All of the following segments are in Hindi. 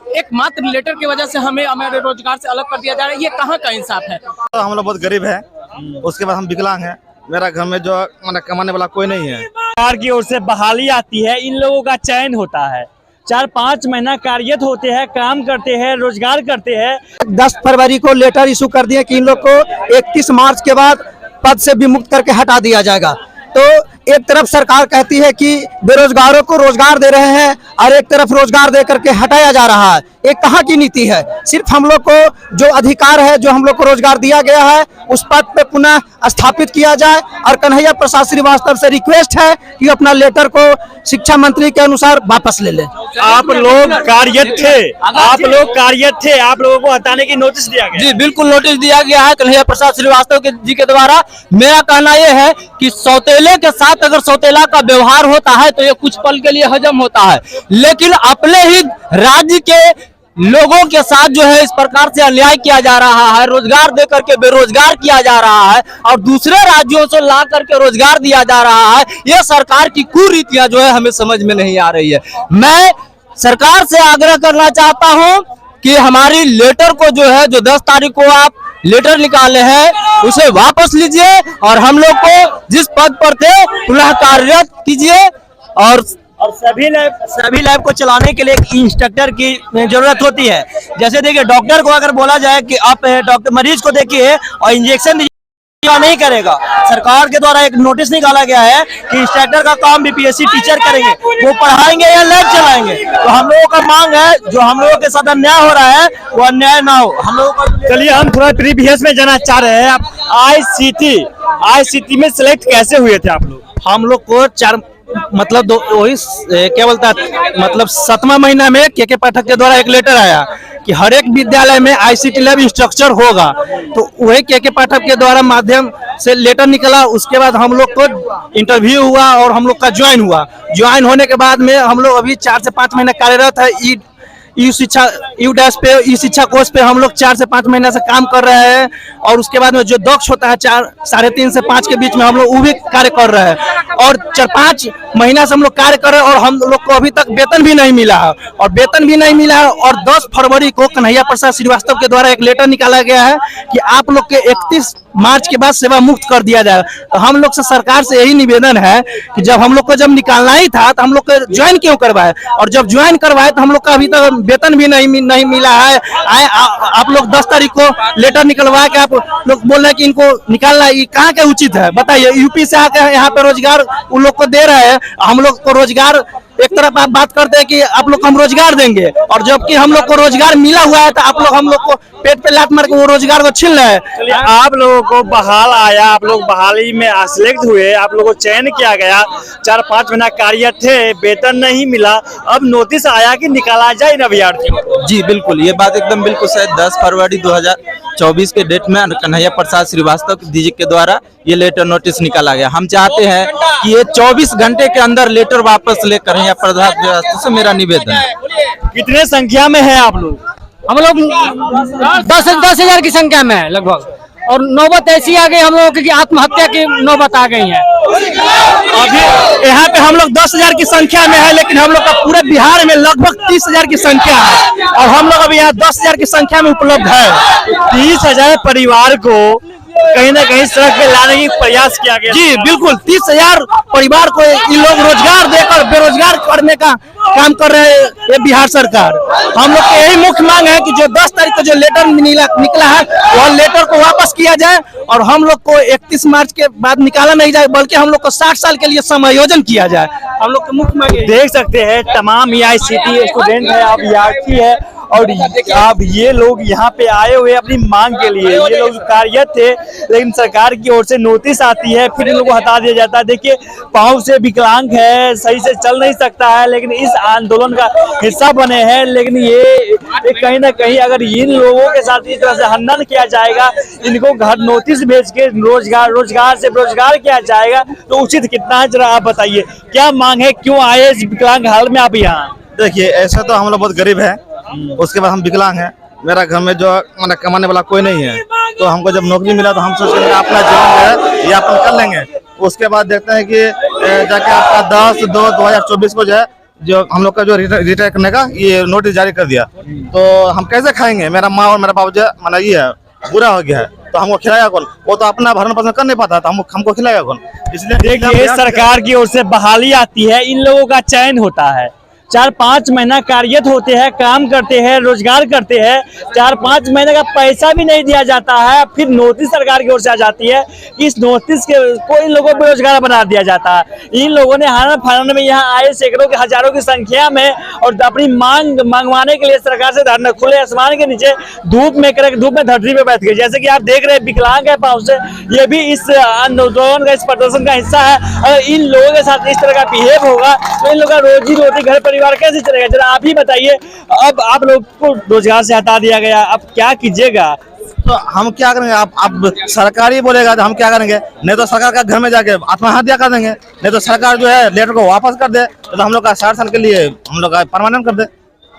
एकमात्र लेटर की वजह से हमें हमारे रोजगार से अलग कर दिया जा रहा है। ये कहाँ का इंसाफ है? तो हम लोग बहुत गरीब है, उसके बाद हम विकलांग हैं। मेरा घर में जो कमाने वाला कोई नहीं है। सरकार की ओर से बहाली आती है, इन लोगों का चयन होता है, 4-5 महीना कार्यरत होते हैं, काम करते हैं, रोजगार करते हैं। 10 फरवरी को लेटर इशू कर दिया कि इन लोग को 31 मार्च के बाद पद से विमुक्त करके हटा दिया जाएगा। तो एक तरफ सरकार कहती है कि बेरोजगारों को रोजगार दे रहे हैं और एक तरफ रोजगार दे करके हटाया जा रहा है। एक कहाँ की नीति है? सिर्फ हम लोग को जो अधिकार है, जो हम लोग को रोजगार दिया गया है, उस पद पे पुनः स्थापित किया जाए। और कन्हैया प्रसाद श्रीवास्तव से रिक्वेस्ट है कि अपना लेटर को शिक्षा मंत्री के अनुसार वापस ले लें। आप लोग कार्यरत थे, आप लोगों को हटाने की नोटिस दिया गया? जी बिल्कुल, नोटिस दिया गया है कन्हैया प्रसाद श्रीवास्तव जी के द्वारा। मेरा कहना यह है कि सौतेले के साथ अगर सौतेला का व्यवहार होता है तो ये कुछ पल के लिए हजम होता है, लेकिन अपने ही राज्य के लोगों के साथ जो है इस प्रकार से अन्याय किया जा रहा है, रोजगार दे करके बेरोजगार किया जा रहा है और दूसरे राज्यों से ला करके रोजगार दिया जा रहा है। ये सरकार की कुरीतियां जो है हमें समझ में नहीं आ रही है। मैं सरकार से आग्रह करना चाहता हूं कि हमारी लेटर को जो है, जो 10 तारीख को आप लेटर निकाले हैं, उसे वापस लीजिए और हम लोग को जिस पद पर थे पुनः कार्यरत कीजिए। और सभी लैब को चलाने के लिए एक इंस्ट्रक्टर की जरूरत होती है। जैसे देखिए, डॉक्टर को अगर बोला जाए कि आप डॉक्टर मरीज को देखिए और इंजेक्शन नहीं करेगा, सरकार के द्वारा एक नोटिस निकाला गया है कि इंस्ट्रक्टर का काम बीपीएससी टीचर करेंगे, वो पढ़ाएंगे या लैब चलाएंगे। तो हम लोगों का मांग है, जो हम लोगों के साथ अन्याय हो रहा है वो अन्याय ना हो। हम लोगों का चलिए, हम थोड़ा प्रीवियस में जानना चाह रहे हैं, आप आईसीटी में सिलेक्ट कैसे हुए थे आप लोग? हम लोग को मतलब वही क्या बोलता है, मतलब 7वां महीना में के पाठक के द्वारा एक लेटर आया कि हर एक विद्यालय में आईसीटी लैब इंस्ट्रक्चर होगा। तो वही के पाठक के द्वारा माध्यम से लेटर निकला। उसके बाद हम लोग को इंटरव्यू हुआ और हम लोग का ज्वाइन हुआ। ज्वाइन होने के बाद में हम लोग अभी 4 से 5 महीना कार्यरत है। ई शिक्षा कोर्स पे हम लोग 4 से 5 महीना से काम कर रहे हैं। और उसके बाद में जो दक्ष होता है 4, 3.5 से 5 के बीच में हम लोग वो भी कार्य कर रहे हैं। और 4-5 महीना से हम लोग कार्य कर रहे हैं और हम लोग को अभी तक वेतन भी नहीं मिला है। और 10 फरवरी को कन्हैया प्रसाद श्रीवास्तव के द्वारा एक लेटर निकाला गया है कि आप लोग के 31 मार्च के बाद सेवा मुक्त कर दिया जाएगा। तो हम लोग से सरकार से यही निवेदन है कि जब हम लोग को जब निकालना ही था तो हम लोग को ज्वाइन क्यों करवाए, और जब ज्वाइन करवाए तो हम लोग का अभी तक वेतन भी नहीं मिला है। आप लोग 10 तारीख को लेटर निकलवा के आप लोग बोल रहे हैं कि इनको निकालना, ये कहाँ का उचित है बताइए? यूपी से आकर यहाँ पे रोजगार उन लोग को दे रहे हैं, हम लोग को रोजगार एक तरफ आप बात करते हैं कि आप लोग को हम रोजगार देंगे, और जबकि हम लोग को रोजगार मिला हुआ है तो आप लोग हम लोग को पेट पे लात मार के वो रोजगार को छीन रहे हैं। आप लोगों को बहाल आया, आप लोग बहाली में सिलेक्ट हुए, आप लोगों को चयन किया गया, 4-5 महीना कार्य थे, वेतन नहीं मिला, अब नोटिस आया कि निकाला जाए इन अभ्यर्थियों को। जी बिल्कुल, ये बात एकदम बिल्कुल सही। 10 फरवरी 2024 के डेट में कन्हैया प्रसाद श्रीवास्तव जी के द्वारा ये लेटर नोटिस निकाला गया। हम चाहते हैं कि ये 24 घंटे के अंदर लेटर वापस ले कन्हैया प्रसाद श्रीवास्तव से मेरा निवेदन है। कितने संख्या में है आप लोग? हम लोग 10,000 की संख्या में है लगभग, और नौबत ऐसी आ गई हम लोगों की आत्महत्या की नौबत आ गई है। अभी यहाँ पे हम लोग 10,000 की संख्या में है, लेकिन हम लोग का पूरे बिहार में लगभग 30,000 की संख्या है और हम लोग अभी यहाँ 10,000 की संख्या में उपलब्ध है। 30,000 परिवार को कहीं ना कहीं सड़क पे लाने की प्रयास किया गया। जी बिल्कुल, 30,000 परिवार को ये लोग रोजगार देकर बेरोजगार करने का काम कर रहे हैं ये बिहार सरकार। हम लोग की यही मुख्य मांग है कि जो 10 तारीख को जो लेटर निकला है वह लेटर को वापस किया जाए और हम लोग को 31 मार्च के बाद निकाला नहीं जाए, बल्कि हम लोग को 60 साल के लिए समायोजन किया जाए। हम लोग की मुख्य मांग देख सकते हैं, तमाम आईसीटी स्टूडेंट है, अभ्यर्थी है, और अब ये लोग यहाँ पे आए हुए अपनी मांग के लिए। ये लोग कार्यरत थे, लेकिन सरकार की ओर से नोटिस आती है, फिर इन लोगों को हटा दिया जाता है। देखिए, पाँव से विकलांग है, सही से चल नहीं सकता है, लेकिन इस आंदोलन का हिस्सा बने हैं। लेकिन ये कहीं ना कहीं अगर इन लोगों के साथ इस तरह से हनन किया जाएगा, इनको घर नोटिस भेज के रोजगार से बेरोजगार किया जाएगा, तो उचित कितना है? जरा आप बताइए, क्या मांग है, क्यों आए इस विकलांग हाल में आप यहाँ? देखिए, ऐसा तो हम लोग बहुत गरीब है, उसके बाद हम विकलांग हैं। मेरा घर में जो कमाने वाला कोई नहीं है, तो हमको जब नौकरी मिला तो हम सोचे अपना जीवन है यापन कर लेंगे। उसके बाद देखते हैं कि जाके आपका 10/2/2024 को जो है जो हम लोग का जो रिटायर करने का ये नोटिस जारी कर दिया, तो हम कैसे खाएंगे? मेरा माँ और मेरा बाबू माना ये है बुरा हो गया है, तो हमको खिलाएगा कौन? वो तो अपना भरण पोषण कर नहीं पाता था, हमको खिलाएगा कौन? इसलिए देखिए सरकार की ओर से बहाली आती है, इन लोगों का चयन होता है, 4-5 महीना कार्यरत होते हैं, काम करते हैं, रोजगार करते हैं, 4-5 महीने का पैसा भी नहीं दिया जाता है, फिर नोटिस सरकार की ओर से आ जाती है। इस नोटिस के को इन लोगों को बेरोजगार बना दिया जाता है। इन लोगों ने हाना फाना में यहाँ आए सैकड़ों के हजारों की संख्या में और अपनी मांग मंगवाने के लिए सरकार से धरना खुले आसमान के नीचे धूप में धरती पे बैठ गए। जैसे कि आप देख रहे हैं विकलांग है पाँव से, ये भी इस आंदोलन का इस प्रदर्शन का हिस्सा है। अगर इन लोगों के साथ इस तरह का बिहेव होगा तो इन लोगों का रोजी रोटी घर परिवार कैसे चलेगा? जरा आप ही बताइए। अब आप लोग को रोजगार से हटा दिया गया, अब क्या कीजिएगा? तो हम क्या करेंगे? आप सरकार ही बोलेगा तो हम क्या करेंगे? नहीं तो सरकार का घर में जाके आत्महत्या कर देंगे, नहीं तो सरकार जो है लेटर को वापस कर दे, तो हम लोग का 60 साल के लिए हम लोग का परमानेंट कर दे।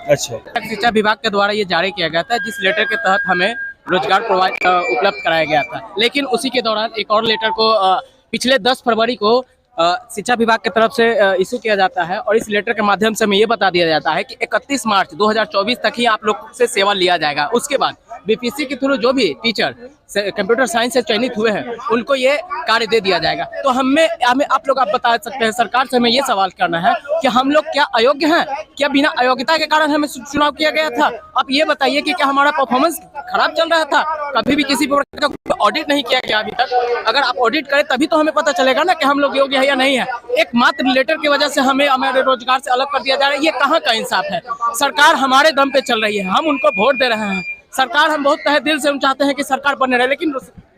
अच्छा, शिक्षा विभाग के द्वारा ये जारी किया गया था, जिस लेटर के तहत हमें रोजगार उपलब्ध कराया गया था। लेकिन उसी के दौरान एक और लेटर को पिछले 10 फरवरी को शिक्षा विभाग की तरफ से इशू किया जाता है, और इस लेटर के माध्यम से हमें ये बता दिया जाता है कि 31 मार्च 2024 तक ही आप लोग से सेवा लिया जाएगा। उसके बाद बीपीसी के थ्रू जो भी टीचर कंप्यूटर साइंस से चयनित हुए हैं उनको ये कार्य दे दिया जाएगा। तो हमें आप लोग बता सकते हैं, सरकार से हमें ये सवाल करना है कि हम लोग क्या अयोग्य हैं? क्या बिना अयोग्यता के कारण हमें चुनाव किया गया था? आप ये बताइए कि क्या हमारा परफॉर्मेंस खराब चल रहा था? कभी भी किसी प्रकार का ऑडिट नहीं किया गया अभी तक। अगर आप ऑडिट करें तभी तो हमें पता चलेगा ना कि हम लोग योग्य है या नहीं है। एक मात्र लेटर की वजह से हमें हमारे रोजगार से अलग कर दिया जा रहा है। ये कहाँ का इंसाफ है? सरकार हमारे दम पे चल रही है, हम उनको वोट दे रहे हैं। सरकार हम बहुत तहे दिल से हम चाहते हैं कि सरकार बने रहे, लेकिन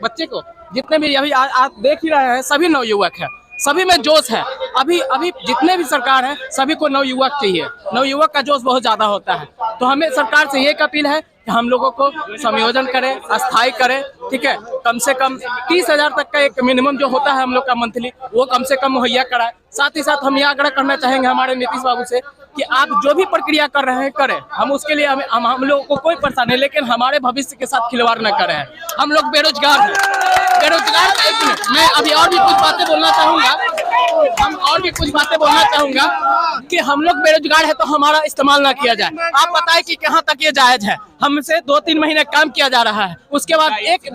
बच्चे को जितने भी अभी आप देख ही रहे हैं, सभी नवयुवक है, सभी में जोश है। अभी जितने भी सरकार है सभी को नवयुवक चाहिए, नवयुवक का जोश बहुत ज्यादा होता है। तो हमें सरकार से ये अपील है कि हम लोगों को समायोजन करें, अस्थायी करें, ठीक है। कम से कम 30,000 तक का एक मिनिमम जो होता है हम लोग का मंथली, वो कम से कम मुहैया कराए। साथ ही साथ हम यह आग्रह करना चाहेंगे हमारे नीतीश बाबू से कि आप जो भी प्रक्रिया कर रहे हैं करें, हम उसके लिए हम लोगों को कोई परेशानी नहीं, लेकिन हमारे भविष्य के साथ खिलवाड़ न करें। हम लोग बेरोजगार हैं, बेरोजगार। एक मिनट, मैं अभी और भी कुछ बातें बोलना चाहूंगा कि हम लोग बेरोजगार है तो हमारा इस्तेमाल ना किया जाए। आप बताएं कि कहाँ तक ये जायज है? हमसे 2-3 महीने काम किया जा रहा है, उसके बाद एक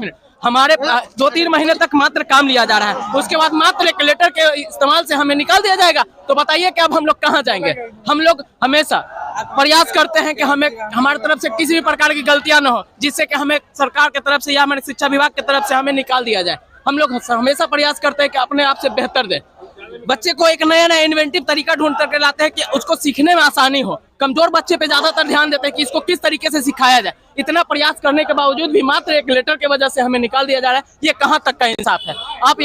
मिनट हमारे 2-3 महीने तक मात्र काम लिया जा रहा है, उसके बाद मात्र एक लेटर के इस्तेमाल से हमें निकाल दिया जाएगा। तो बताइए कि अब हम लोग कहाँ जाएंगे? हम लोग हमेशा प्रयास करते हैं कि हमें हमारी तरफ से किसी भी प्रकार की गलतियां न हो, जिससे कि हमें सरकार की तरफ से या हमारे शिक्षा विभाग की तरफ से हमें निकाल दिया जाए। हम लोग हमेशा प्रयास करते हैं कि अपने आप से बेहतर दें। बच्चे को एक नया इन्वेंटिव तरीका ढूंढ करके लाते हैं कि उसको सीखने में आसानी हो। कमजोर बच्चे पे ज्यादातर ध्यान देते हैं कि इसको किस तरीके से सिखाया जाए। इतना प्रयास करने के बावजूद भी मात्र एक लेटर की वजह से हमें निकाल दिया जा रहा है। ये कहाँ तक का इंसाफ है? आप